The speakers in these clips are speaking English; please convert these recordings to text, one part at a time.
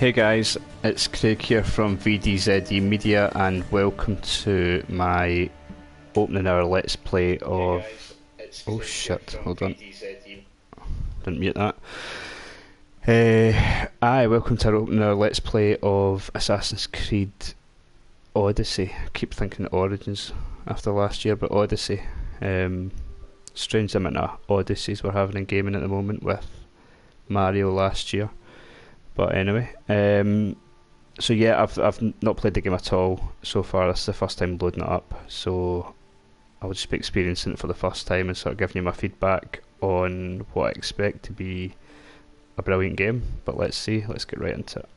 Hey guys, it's Craig here from VDZE Media and welcome to my opening hour Let's Play of... Oh shit, hold on. Didn't mute that. Welcome to our opening hour Let's Play of Assassin's Creed Odyssey. I keep thinking Origins after last year, but Odyssey. Strange amount of Odysseys we're having in gaming at the moment with Mario last year. But anyway, so yeah, I've not played the game at all so far. This is the first time loading it up, so I'll just be experiencing it for the first time and sort of giving you my feedback on what I expect to be a brilliant game. But let's see, let's get right into it.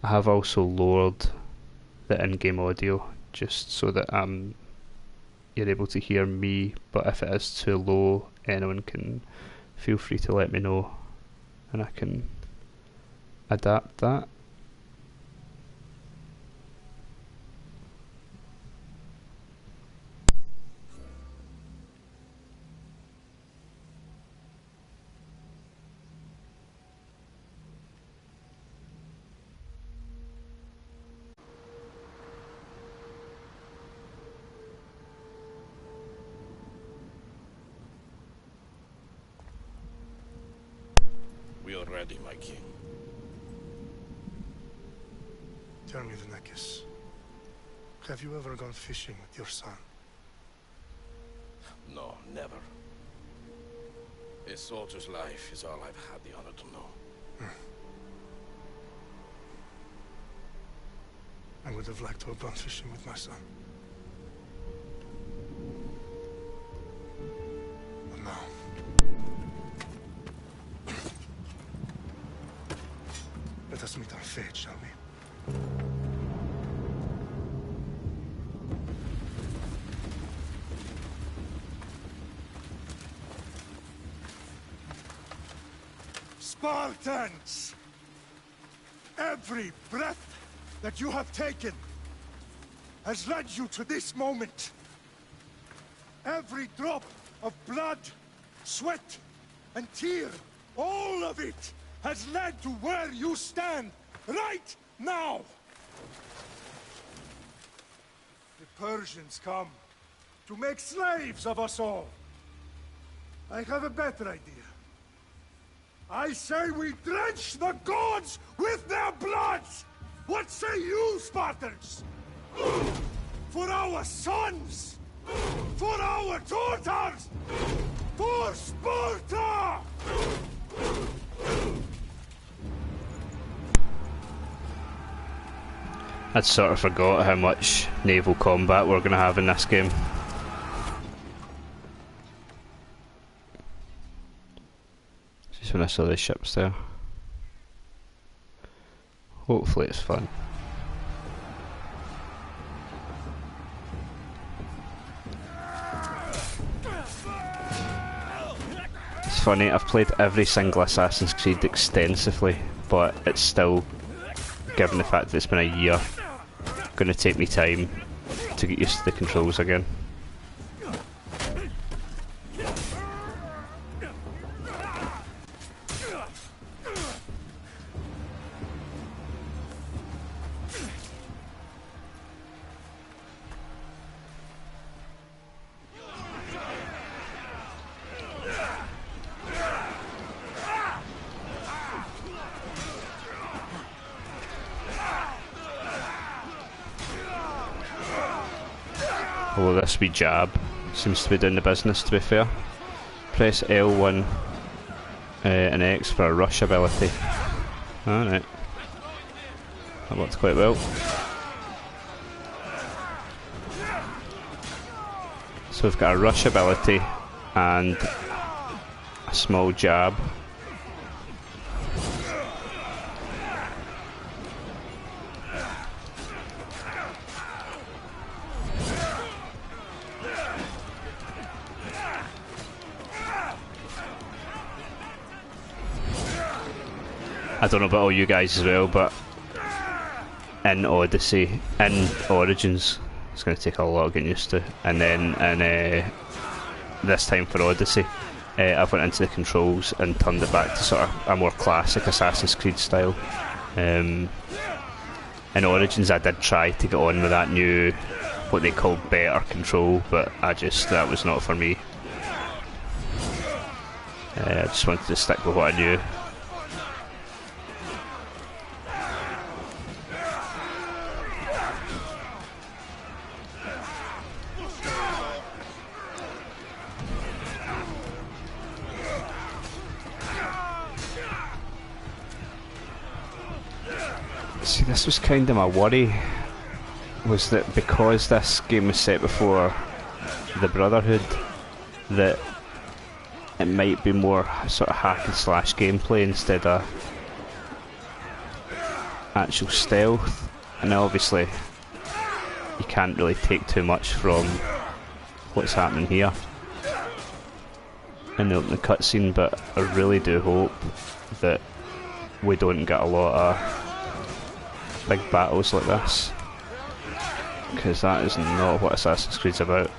I have also lowered the in-game audio just so that you're able to hear me, but if it is too low, anyone can feel free to let me know and I can adapt that. We are ready, my king. Tell me, Vinicius, have you ever gone fishing with your son? No, never. A soldier's life is all I've had the honor to know. I would have liked to have gone fishing with my son. But now... let us meet our fate, shall we? Spartans! Every breath that you have taken has led you to this moment. Every drop of blood, sweat, and tear, all of it has led to where you stand right now. The Persians come to make slaves of us all. I have a better idea. I say we drench the gods with their blood! What say you, Spartans? For our sons! For our daughters! For Sparta! I'd sort of forgot how much naval combat we're going to have in this game. Just when I saw the ships there. Hopefully it's fun. It's funny, I've played every single Assassin's Creed extensively, but it's still, given the fact that it's been a year, going to take me time to get used to the controls again. Although this wee jab seems to be doing the business, to be fair. Press L1 and X for a rush ability. Alright. That worked quite well. So we've got a rush ability and a small jab. I don't know about all you guys as well, but in Odyssey, in Origins, it's going to take a lot of getting used to, and then in this time for Odyssey, I've went into the controls and turned it back to sort of a more classic Assassin's Creed style. In Origins I did try to get on with that new, what they call better control, but that was not for me. I just wanted to stick with what I knew. See, this was kind of my worry, was that because this game was set before the Brotherhood, that it might be more sort of hack and slash gameplay instead of actual stealth. And obviously you can't really take too much from what's happening here in the opening cutscene, but I really do hope that we don't get a lot of big battles like this, because that is not what Assassin's Creed's about.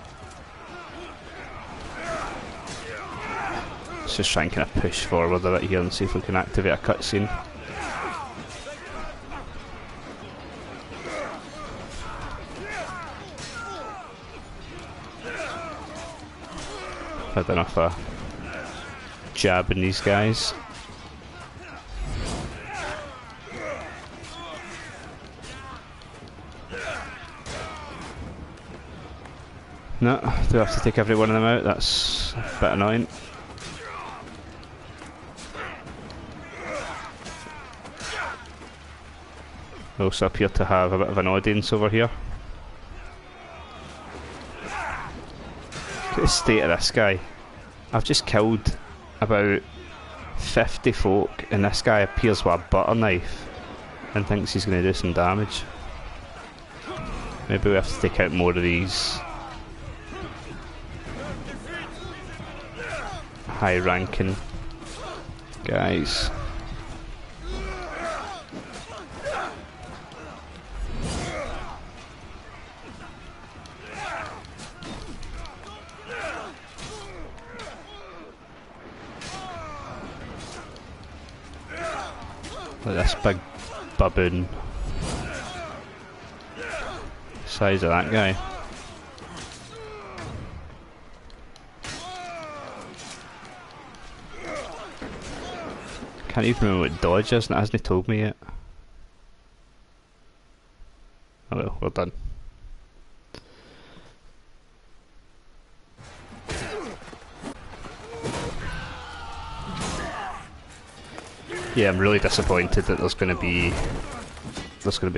Let's just try and kind of push forward a bit here and see if we can activate a cutscene. Had enough of jabbing these guys. No, do I have to take every one of them out? That's a bit annoying. We also appear to have a bit of an audience over here. Look at the state of this guy. I've just killed about 50 folk and this guy appears with a butter knife and thinks he's going to do some damage. Maybe we have to take out more of these high-ranking guys. Look at this big baboon. Size of that guy. Can't even remember what dodge is, and it hasn't told me yet. Oh well, well done. Yeah, I'm really disappointed that there's going to be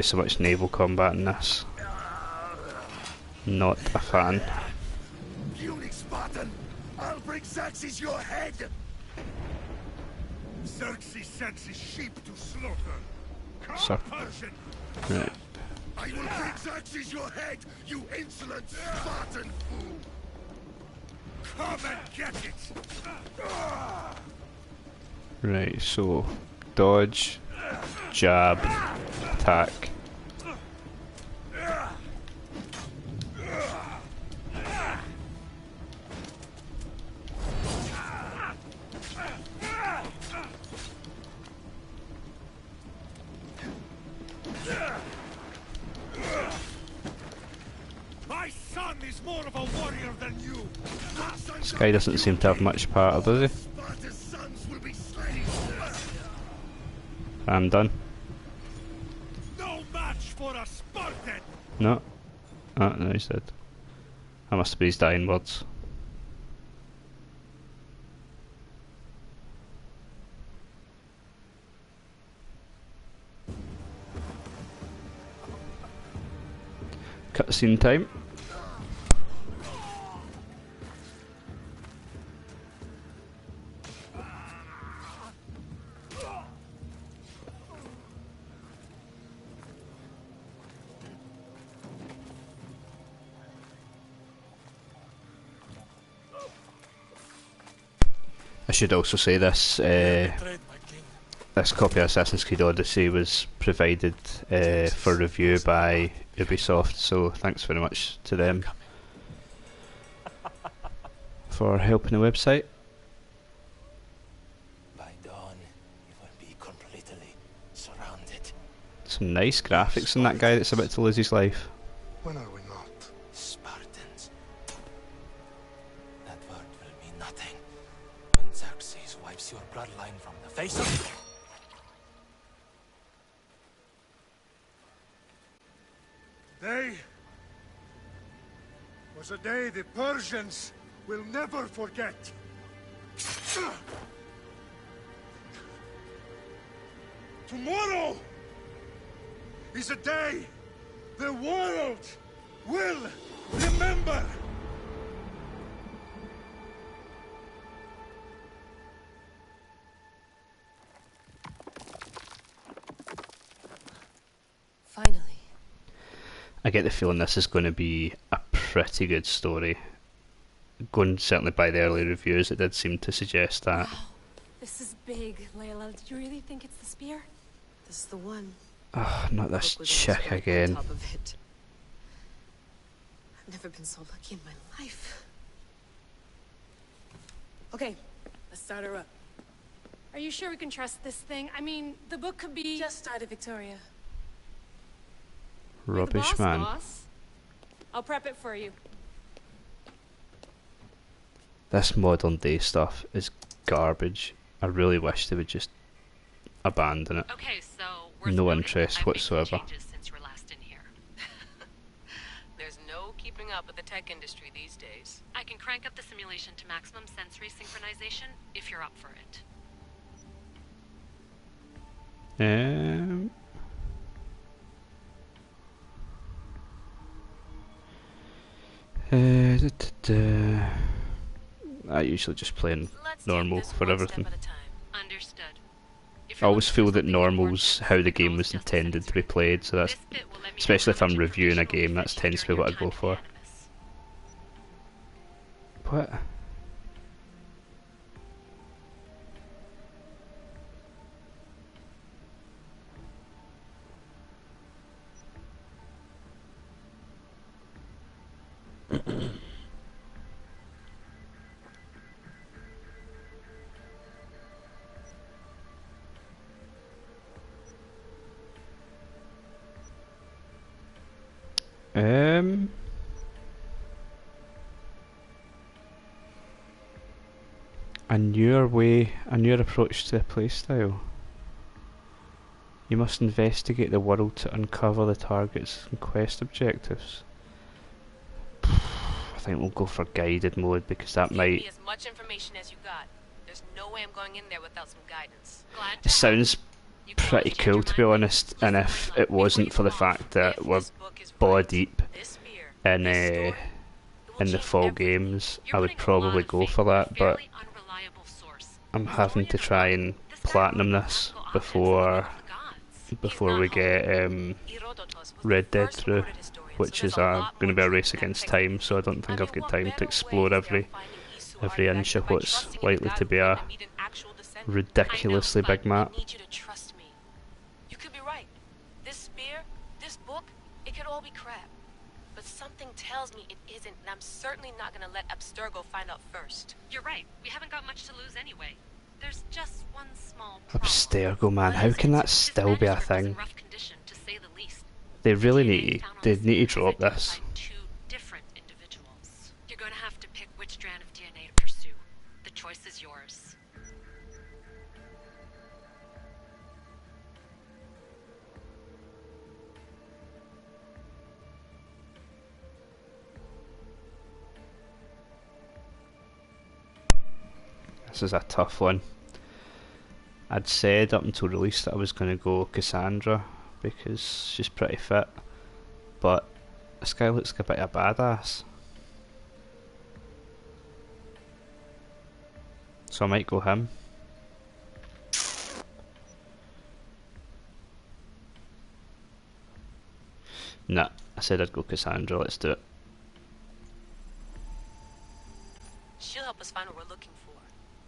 so much naval combat in this. Not a fan. Unique Spartan, I'll bring Xerxes your head. Xerxes sends his sheep to slaughter. So, Persian. right. I will bring Xerxes your head, you insolent Spartan fool. Come and get it. Right, so dodge, jab, attack. My son is more of a warrior than you. This guy doesn't seem to have much power, does he? Sparta's sons will be slain. I'm done. No match for a Spartan. No. Oh, no, he's dead. That must be his dying words. Cutscene time. I should also say this this copy of Assassin's Creed Odyssey was provided for review by Ubisoft, so thanks very much to them for helping the website. Some nice graphics in that guy that's about to lose his life. When are we not? Spartans. That word will mean nothing when Xerxes wipes your bloodline from the face of... Day was a day the Persians will never forget. Tomorrow is a day the world will remember. Finally. I get the feeling this is going to be a pretty good story. Going certainly by the early reviews, it did seem to suggest that. Wow. This is big, Layla. Did you really think it's the spear? This is the one. Oh, not this Book was chick almost right again. on top of it. I've never been so lucky in my life. Okay, let's start her up. Are you sure we can trust this thing? I mean, the book could be... Just started, Victoria. You're the Rubbish, boss, man. boss. I'll prep it for you. This modern day stuff is garbage. I really wish they would just abandon it. Okay, so worth No noting, interest I've made whatsoever. some changes since you were last in here. There's no keeping up with the tech industry these days. I can crank up the simulation to maximum sensory synchronization if you're up for it. I usually just play in Let's normal take this for one everything. step at a time. Understood. If I you're always looking feel for that something more normal's intense, how the the game goal's was just intended to be sensory. played, so that's This bit will let me know especially how if I'm much reviewing a information game, will that fit tends to be during what I your go time for. in the Animus. What? A newer way, a newer approach to the playstyle. You must investigate the world to uncover the targets and quest objectives. I think we'll go for guided mode because that Give might... me as much information as you got. There's no way I'm going in there without some guidance. Glad It to sounds You can pretty always change cool your to be mind. honest, and Listen, if Layla, it before wasn't you for the go off, fact that If we're this book is ball right, deep this spear, in this story, in it will the change fall everything. games, You're I would putting a probably lot of go faith for in a that, but fairly unreliable source. I'm The having story to in the try book, and this guy platinum owns this magical objects in the before name of the gods. before we get Herodotus was the Red Dead first through, recorded historian, which so is there's a lot going to more be a truth race in that against text. time, so I don't I think mean, I've got what time to better explore way is there every finding Isu every artifacts inch than of by what's trusting in a likely god to who be let a them meet an actual descendant? ridiculously big map. I need you to trust me. You could be right. This spear, this book, it could all be crap. But something tells me it isn't, and I'm certainly not gonna let Abstergo find out first. You're right. We haven't got much to lose anyway. There's just one small problem. Abstergo, man, What how is can it? that This still be a manuscript is in thing? rough condition, to say the least. They really DNA need found on they the need to scene drop has this. identified two different individuals. You're going to have to pick which strand of DNA to pursue. The choice is yours. This is a tough one. I'd said up until release that I was going to go Cassandra because she's pretty fit, but this guy looks like a bit of a badass, so I might go him. Nah, I said I'd go Cassandra, let's do it. She'll help us find what we're looking for.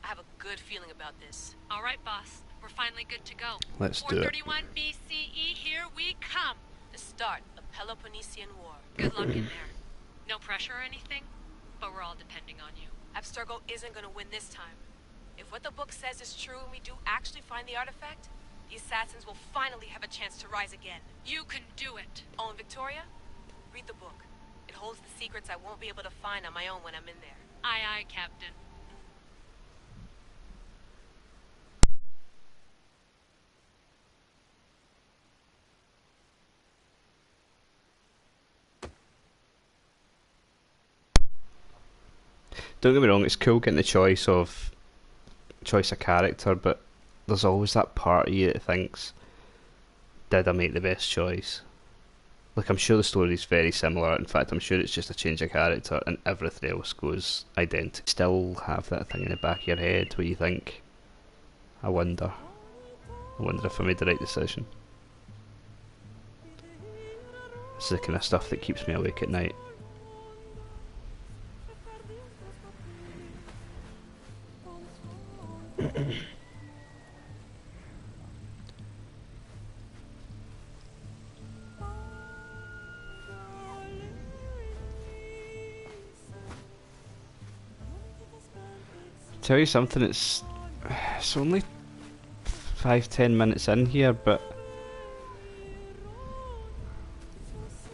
I have a good feeling about this. All right, boss. We're finally good to go. Let's do it. 431 BCE, here we come. The start of Peloponnesian War. Good luck in there. No pressure or anything, but we're all depending on you. Abstergo isn't gonna win this time. If what the book says is true and we do actually find the artifact, the assassins will finally have a chance to rise again. You can do it. Oh, and Victoria? Read the book. It holds the secrets I won't be able to find on my own when I'm in there. Aye, aye, Captain. Don't get me wrong, it's cool getting the choice of character, but there's always that part of you that thinks, did I make the best choice? Like, I'm sure the story's very similar. In fact, I'm sure it's just a change of character and everything else goes identical. Still have that thing in the back of your head where you think, I wonder if I made the right decision. This is the kind of stuff that keeps me awake at night. Tell you something, it's only 5-10 minutes in here, but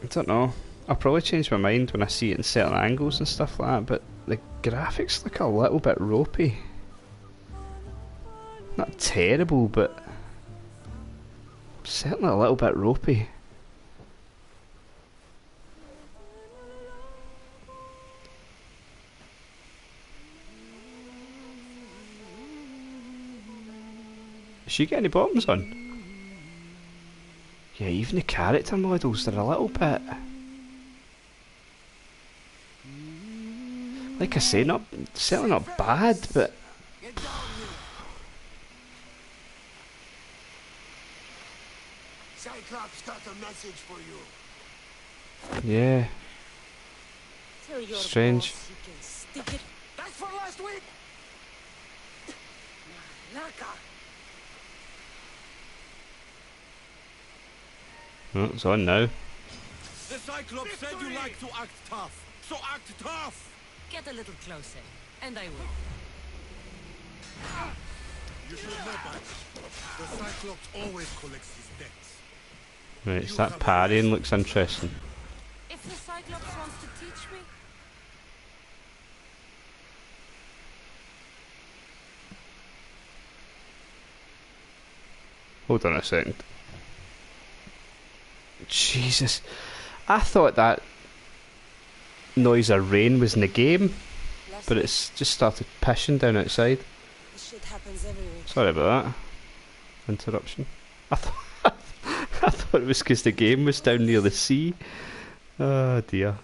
I don't know. I'll probably change my mind when I see it in certain angles and stuff like that, but the graphics look a little bit ropey. Not terrible, but certainly a little bit ropey. Does she get any bottoms on? Yeah, even the character models, they're a little bit... Like I say, certainly not bad, but... Cyclops got a message for you. Yeah. Tell your Strange. boss he can stick it. That's for last week. Malaka. Oh, it's on now. The Cyclops said you like to act tough, so act tough! Get a little closer, and I will. You should know that. The Cyclops always collects his debts. Right, so that parrying looks interesting. If the Cyclops wants to teach me, Hold on a second. Jesus. I thought that noise of rain was in the game, but it's just started pissing down outside. this shit happens everywhere. Sorry about that. Interruption. I thought it was because the game was down near the sea. Oh dear.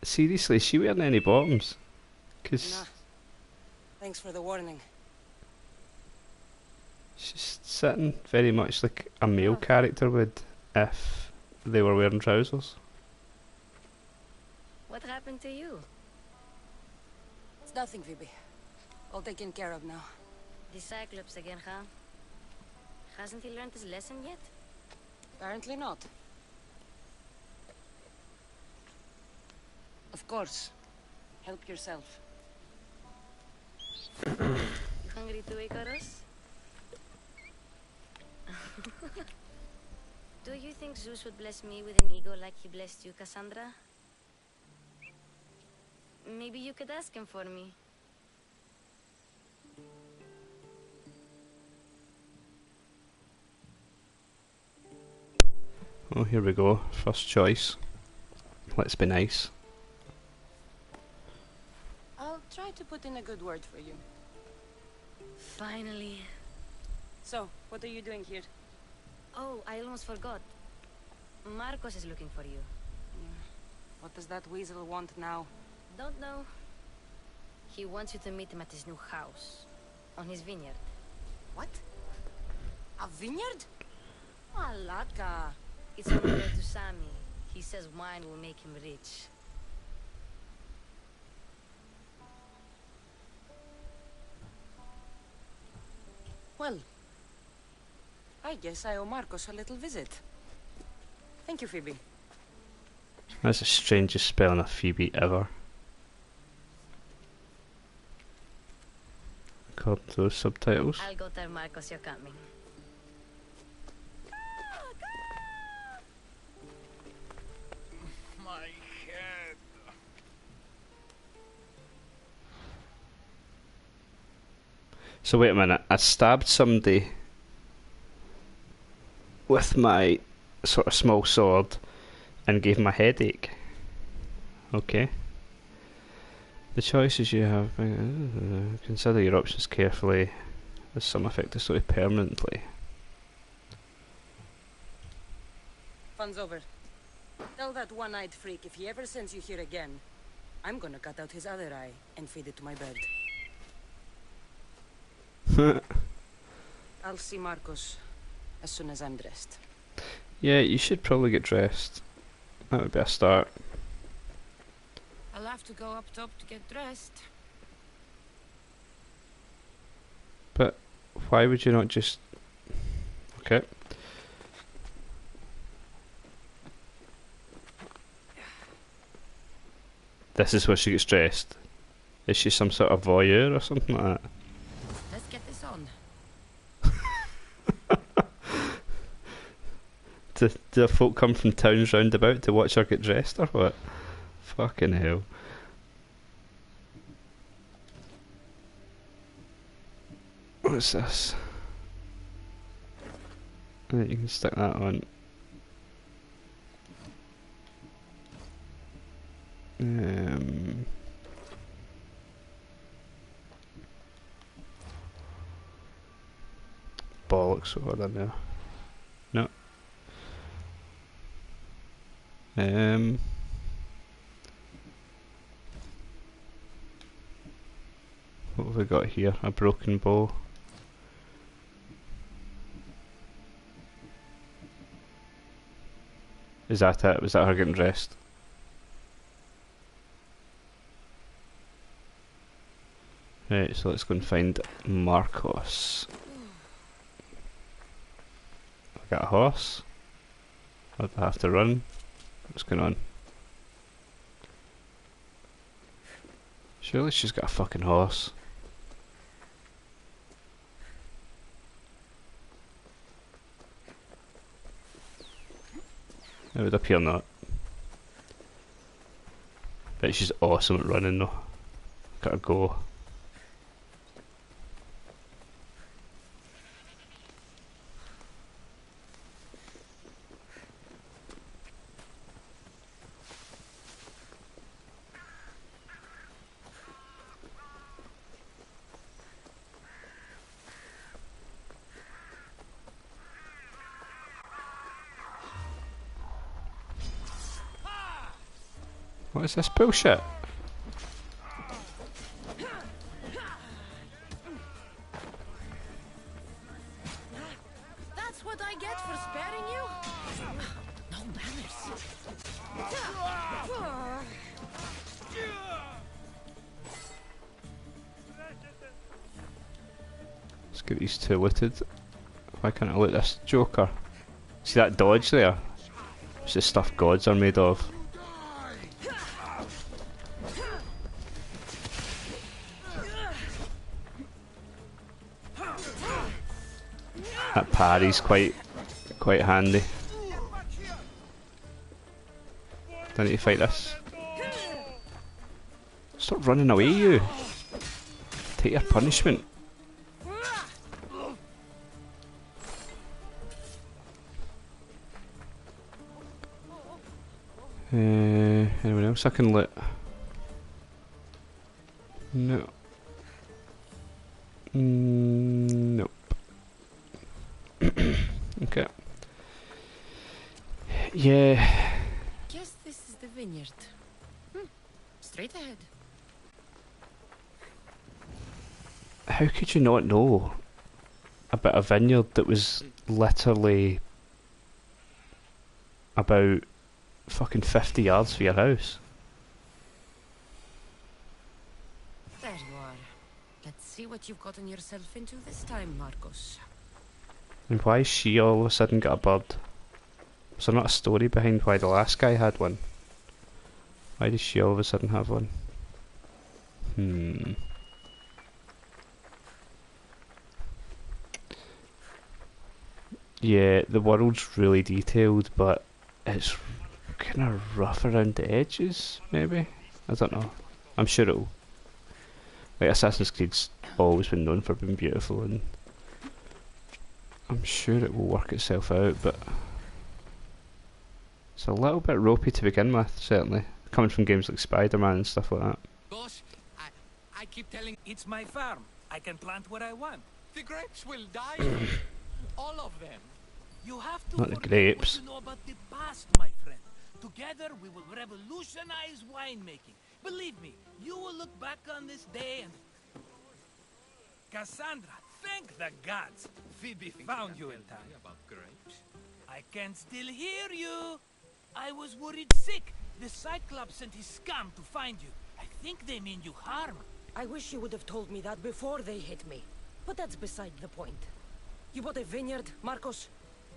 Seriously, is she wearing any bottoms? Because Nah. Thanks for the warning. she's sitting very much like a male character would if they were wearing trousers. What happened to you? It's nothing, Phoebe. All taken care of now. The Cyclops again, huh? Hasn't he learned his lesson yet? Apparently not. Of course. Help yourself. You hungry too, Icarus? Do you think Zeus would bless me with an ego like he blessed you, Cassandra? Maybe you could ask him for me. Oh, here we go. First choice. Let's be nice. I'll try to put in a good word for you. Finally. So, what are you doing here? Oh, I almost forgot. Marcos is looking for you. What does that weasel want now? Don't know. He wants you to meet him at his new house. On his vineyard. What? A vineyard? Malaka. It's on the way to Sami. He says wine will make him rich. Well, I guess I owe Marcos a little visit. Thank you, Phoebe. That's the strangest spelling of Phoebe ever. record those subtitles. I'll go tell Marcos you're coming. My head. So wait a minute, I stabbed somebody with my sort of small sword and gave him a headache. Okay. The choices you have, consider your options carefully. There's some effect to story permanently. Fun's over. Tell that one-eyed freak if he ever sends you here again, I'm gonna cut out his other eye and feed it to my bird. I'll see Marcos as soon as I'm dressed. Yeah, you should probably get dressed. That would be a start. I'll have to go up top to get dressed. But why would you not just... Okay. This is where she gets dressed. Is she some sort of voyeur or something like that? Let's get this on. Do folk come from towns round about to watch her get dressed or what? Fucking hell. What's this? Right, you can stick that on. Bollocks, what are there? No. What have we got here? A broken bow. Is that it? Was that her getting dressed? Right, so let's go and find Marcos. I got a horse. I'd have to run. What's going on? Surely she's got a fucking horse. It would appear not. Bet she's awesome at running though. Gotta go. What is this bullshit? That's what I get for sparing you? No manners. Let's get these two looted. Why can't I loot this joker? See that dodge there? It's the stuff gods are made of. That parry's quite handy. Do I need to fight this? Stop running away, you! Take your punishment. Anyone else I can loot? No. Nope. Okay. Yeah. Guess this is the vineyard. Straight ahead. How could you not know about a vineyard that was literally about fucking 50 yards from your house? There you are. Let's see what you've gotten yourself into this time, Marcos. And why has she all of a sudden got a bird? Was there not a story behind why the last guy had one? Why does she all of a sudden have one? Yeah, the world's really detailed, but it's kind of rough around the edges, maybe? I don't know. I'm sure it'll... Like, Assassin's Creed's always been known for being beautiful, and I'm sure it will work itself out, but it's a little bit ropey to begin with, certainly. Coming from games like Spider-Man and stuff like that. Boss, I keep telling it's my farm. I can plant what I want. The grapes will die. All of them. You have to Not the forget grapes. what you know about the past, my friend. Together we will revolutionize winemaking. Believe me, you will look back on this day and... Cassandra, thank the gods. Phoebe found you in time. About grapes? I can still hear you. I was worried sick. The Cyclops sent his scum to find you. I think they mean you harm. I wish you would have told me that before they hit me. But that's beside the point. You bought a vineyard, Marcos?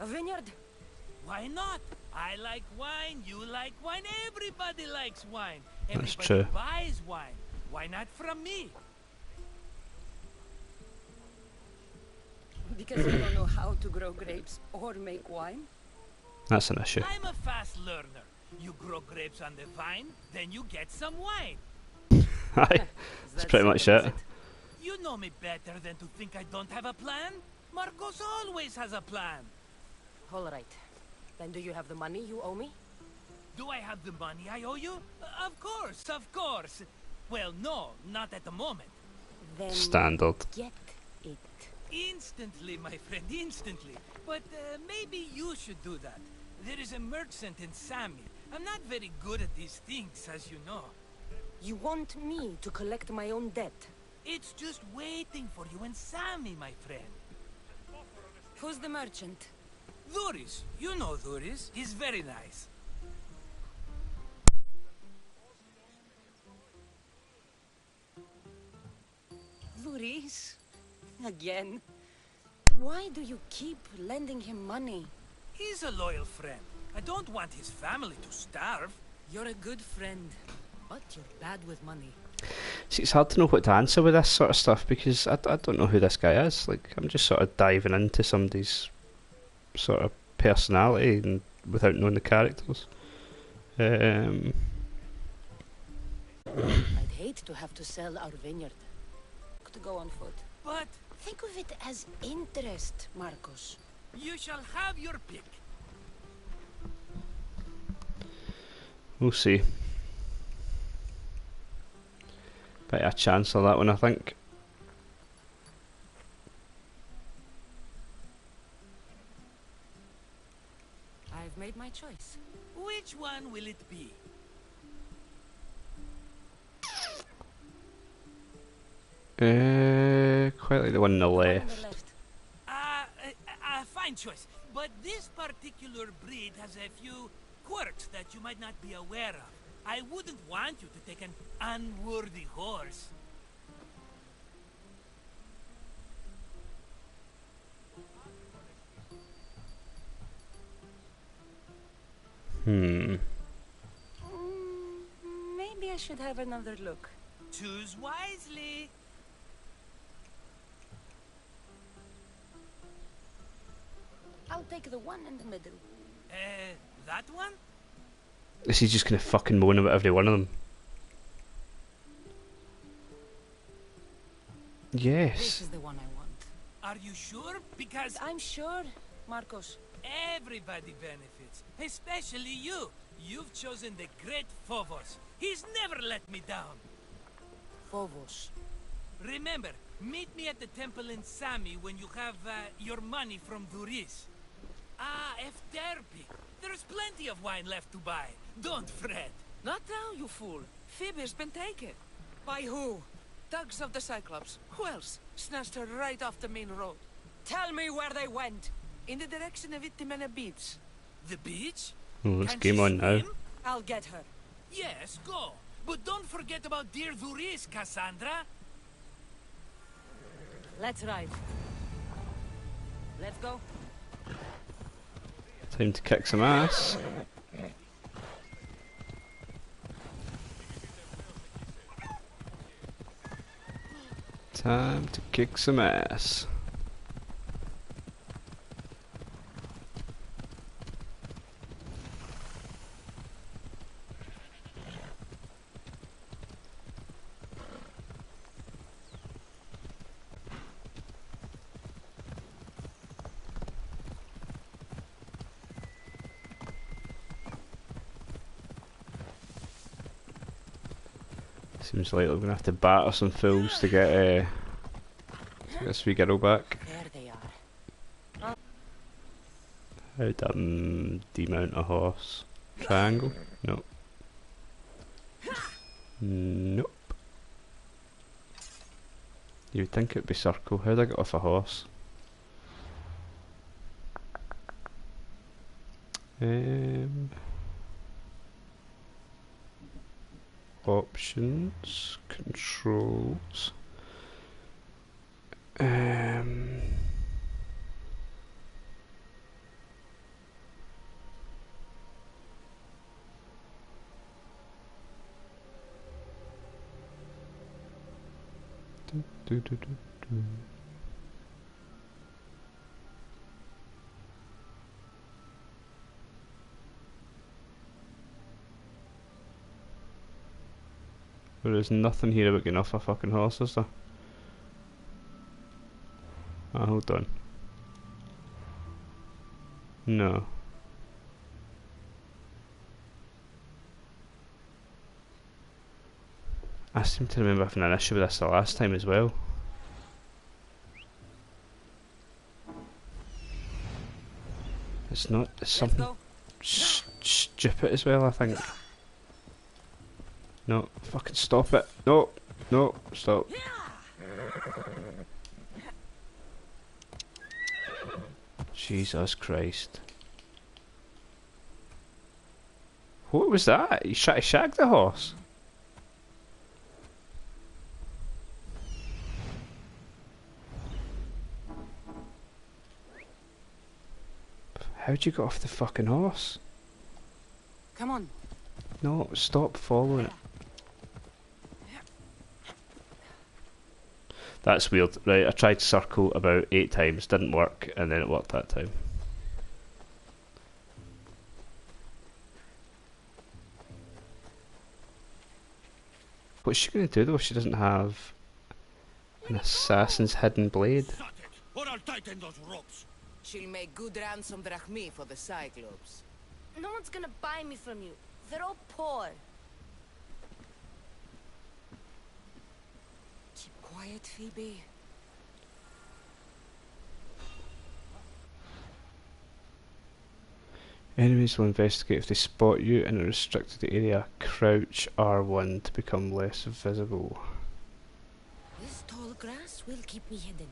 A vineyard? Why not? I like wine, you like wine, everybody likes wine. That's Everybody true. buys wine. Why not from me? Because you don't know how to grow grapes or make wine? That's an issue. I'm a fast learner. You grow grapes on the vine, then you get some wine. Aye, that's pretty much it. You know me better than to think I don't have a plan. Marcos always has a plan. All right. Then do you have the money you owe me? Do I have the money I owe you? Of course, of course. Well, no, not at the moment. Then Standard. get it. Instantly, my friend, instantly. But maybe you should do that. There is a merchant in Sami. I'm not very good at these things, as you know. You want me to collect my own debt? It's just waiting for you in Sami, my friend. Who's the merchant? Dhuris. You know Dhuris. He's very nice. Dhuris? Again? Why do you keep lending him money? He's a loyal friend. I don't want his family to starve. You're a good friend, but you're bad with money. See, it's hard to know what to answer with this sort of stuff because I don't know who this guy is. Like, I'm just sort of diving into somebody's sort of personality and without knowing the characters. I'd hate to have to sell our vineyard. To go on foot. But Think of it as interest, Marcos. you shall have your pick. We'll see. Bit of a chance on that one, I think. I've made my choice. Which one will it be? Quite like the one on the On left. the left. Fine choice. But this particular breed has a few quirks that you might not be aware of. I wouldn't want you to take an unworthy horse. Hmm. Maybe I should have another look. Choose wisely. I'll take the one in the middle. That one? Is he just gonna fucking moan about every one of them? This Yes. is the one I want. Are you sure? Because I'm sure, Marcos. everybody benefits, especially you. You've chosen the great Phobos. He's never let me down. Phobos. Remember, meet me at the temple in Sami when you have your money from Dhuris. Ah, Efterpi. There's plenty of wine left to buy. Don't fret. Not now, you fool. Phoebe's been taken. By who? Thugs of the Cyclops. Who else? Snatched her right off the main road. Tell me where they went. In the direction of Itimena Beach. The beach? Oh, it's Can game she on now. swim? I'll get her. Yes, go. But don't forget about dear Dhuris, Cassandra. Let's ride. Let's go. Time to kick some ass. Time to kick some ass. Seems like we're gonna have to batter some fools to get this wee girl back. There they are. How'd that demount a horse? Triangle? Nope. Nope. You'd think it'd be circle. How'd I get off a horse? Options, controls. Do, do, do, do. There is nothing here about getting off a fucking horse, is there? Ah, hold on. No. I seem to remember having an issue with this the last time as well. It's not, it's something stupid as well, I think. No, fucking stop it. No, no, stop. Jesus Christ. What was that? He shagged the horse? How'd you get off the fucking horse? Come on. No, stop following it. That's weird. Right, I tried to circle about 8 times, didn't work, and then it worked that time. What's she going to do though if she doesn't have an assassin's hidden blade? Or I'll tighten those ropes. She'll make good ransom drachmi for the Cyclops. No one's gonna buy me from you. They're all poor. Keep quiet, Phoebe. Enemies will investigate if they spot you in a restricted area. Crouch R1 to become less visible. This tall grass will keep me hidden.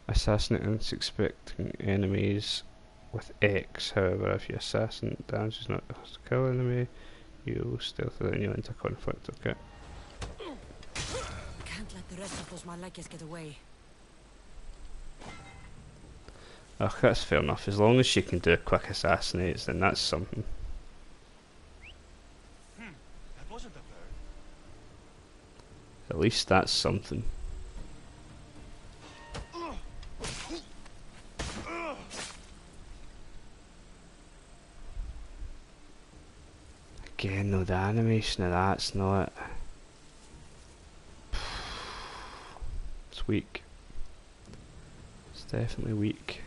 Assassinate unsuspecting enemies with X. However, if you assassinate, damage is not enough to kill enemy, you'll stealthily you into conflict. Okay. Can't let the rest of those Malakas get away. Ugh, that's fair enough. As long as she can do quick assassinates, then that's something. That wasn't a bird. At least that's something. Again, no, the animation of that's not. It's weak. It's definitely weak.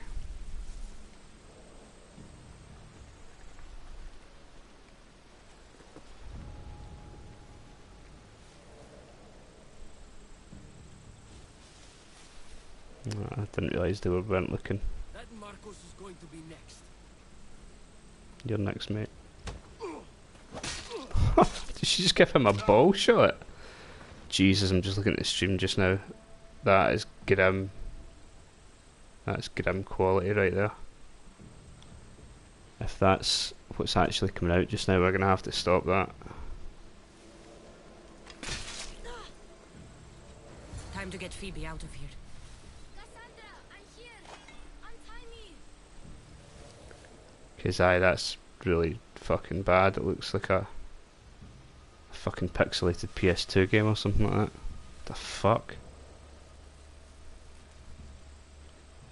I didn't realise they weren't looking. That Marcos is going to be next. You're next, mate. Did she just give him a ball shot? Jesus, I'm just looking at the stream just now. That is grim. That's grim quality right there. If that's what's actually coming out just now, we're going to have to stop that. Time to get Phoebe out of here. Cassandra, I'm here. Untie me. Because that's really fucking bad. It looks like a fucking pixelated PS2 game or something like that. The fuck?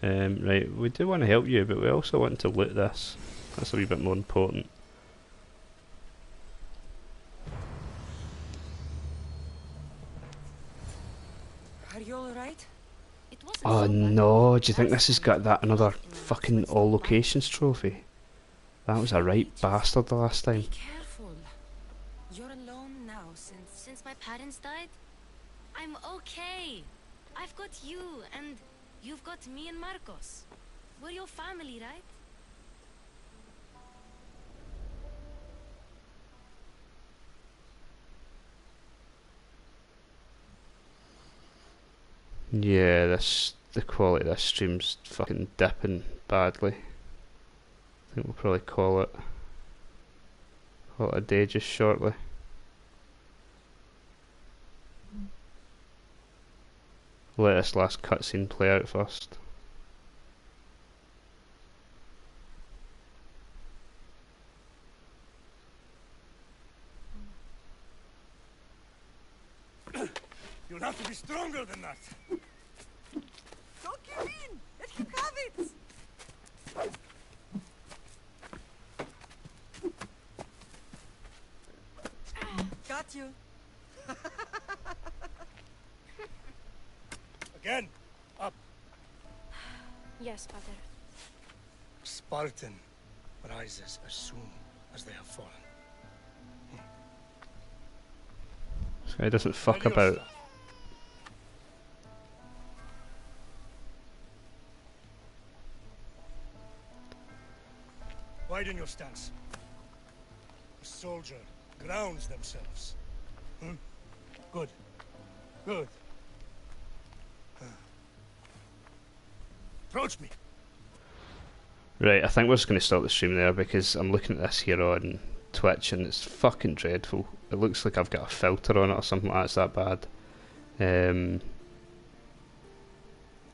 Right, we do want to help you, but we also want to loot this. That's a wee bit more important. Are you alright? It wasn't Oh so bad. no, do you think this has got that another fucking all locations trophy? That was a right bastard the last time. Be careful. You're alone now Since my parents died, I'm okay. I've got you, and you've got me and Marcos. We're your family, right? Yeah, the quality of this stream's fucking dipping badly. I think we'll probably call it a day just shortly. Let this last cutscene play out first. You'll have to be stronger than that. Don't give in! Let him have it! Got you. Again, up. Yes, Father. Spartan rises as soon as they have fallen. This guy doesn't fuck Ready your about. stuff. Widen your stance. A soldier grounds themselves. Good. Good. Approach me. Right, I think we're just going to stop the stream there because I'm looking at this here on Twitch and it's fucking dreadful. It looks like I've got a filter on it or something like that. It's that bad.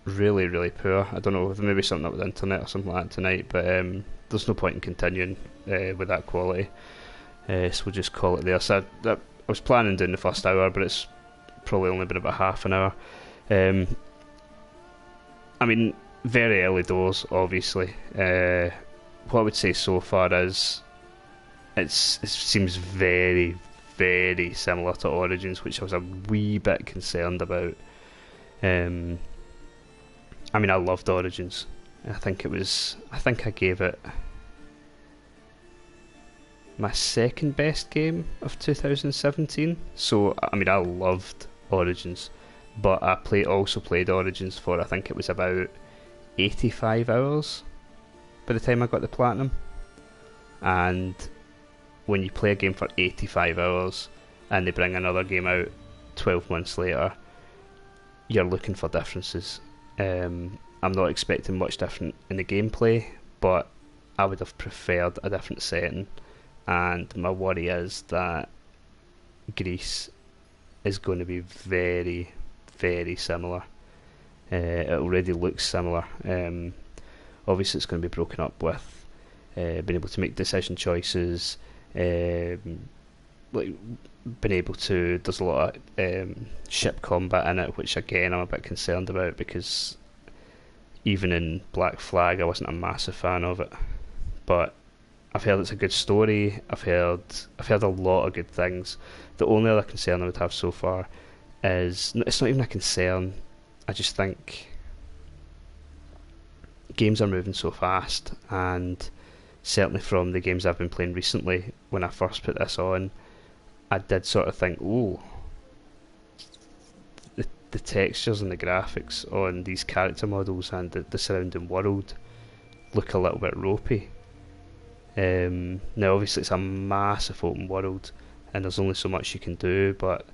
Really, really poor. I don't know if maybe something up with the internet or something like that tonight, but there's no point in continuing with that quality. So we'll just call it there. So I was planning doing the first hour, but it's probably only been about half an hour. I mean, very early doors, obviously. What I would say so far is it seems very, very similar to Origins, which I was a wee bit concerned about. I mean, I loved Origins. I think I gave it my second best game of 2017. So, I mean, I loved Origins, but I also played Origins for, I think it was about 85 hours by the time I got the platinum. And when you play a game for 85 hours and they bring another game out 12 months later, you're looking for differences. I'm not expecting much different in the gameplay, but I would have preferred a different setting, and my worry is that Greece is going to be very, very similar. It already looks similar. Obviously it's going to be broken up with being able to make decision choices, like being able to, there's a lot of ship combat in it, which again I'm a bit concerned about, because even in Black Flag I wasn't a massive fan of it, but I've heard it's a good story. I've heard a lot of good things. The only other concern I would have so far is, it's not even a concern, I just think games are moving so fast, and certainly from the games I've been playing recently, when I first put this on, I did sort of think, oh, the textures and the graphics on these character models and the surrounding world look a little bit ropey. Now obviously it's a massive open world and there's only so much you can do, but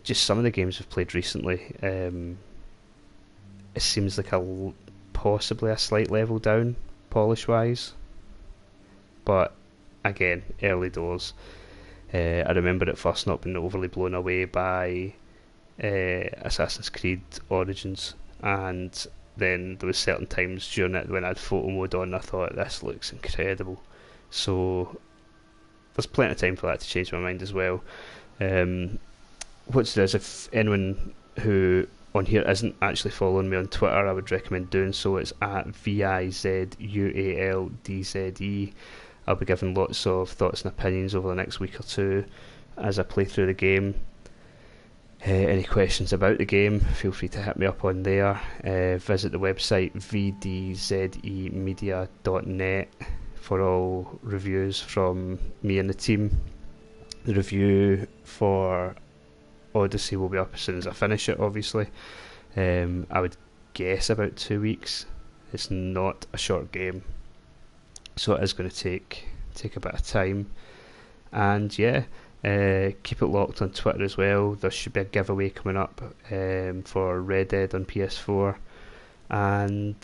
just some of the games I've played recently, it seems like possibly a slight level down polish wise, but again, early doors. I remember at first not being overly blown away by Assassin's Creed Origins, and then there was certain times during it when I had photo mode on, I thought this looks incredible. So there's plenty of time for that to change my mind as well. What's this? If anyone who on here isn't actually following me on Twitter, I would recommend doing so. It's at VIZUALDZE. I'll be giving lots of thoughts and opinions over the next week or two as I play through the game. Any questions about the game, feel free to hit me up on there. Visit the website vdzemedia.net for all reviews from me and the team. The review for Odyssey will be up as soon as I finish it, obviously. I would guess about 2 weeks. It's not a short game, so it is going to take a bit of time. And yeah, keep it locked on Twitter as well. There should be a giveaway coming up for Red Dead on PS4. And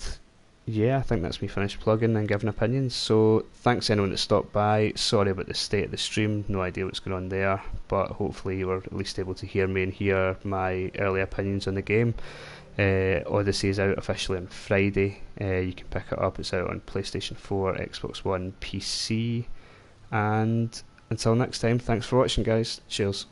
yeah, I think that's me finished plugging and giving opinions. So thanks anyone that stopped by. Sorry about the state of the stream, no idea what's going on there, but hopefully you were at least able to hear me and hear my early opinions on the game. Odyssey is out officially on Friday. You can pick it up. It's out on PlayStation 4, Xbox One, PC. And until next time, thanks for watching, guys. Cheers.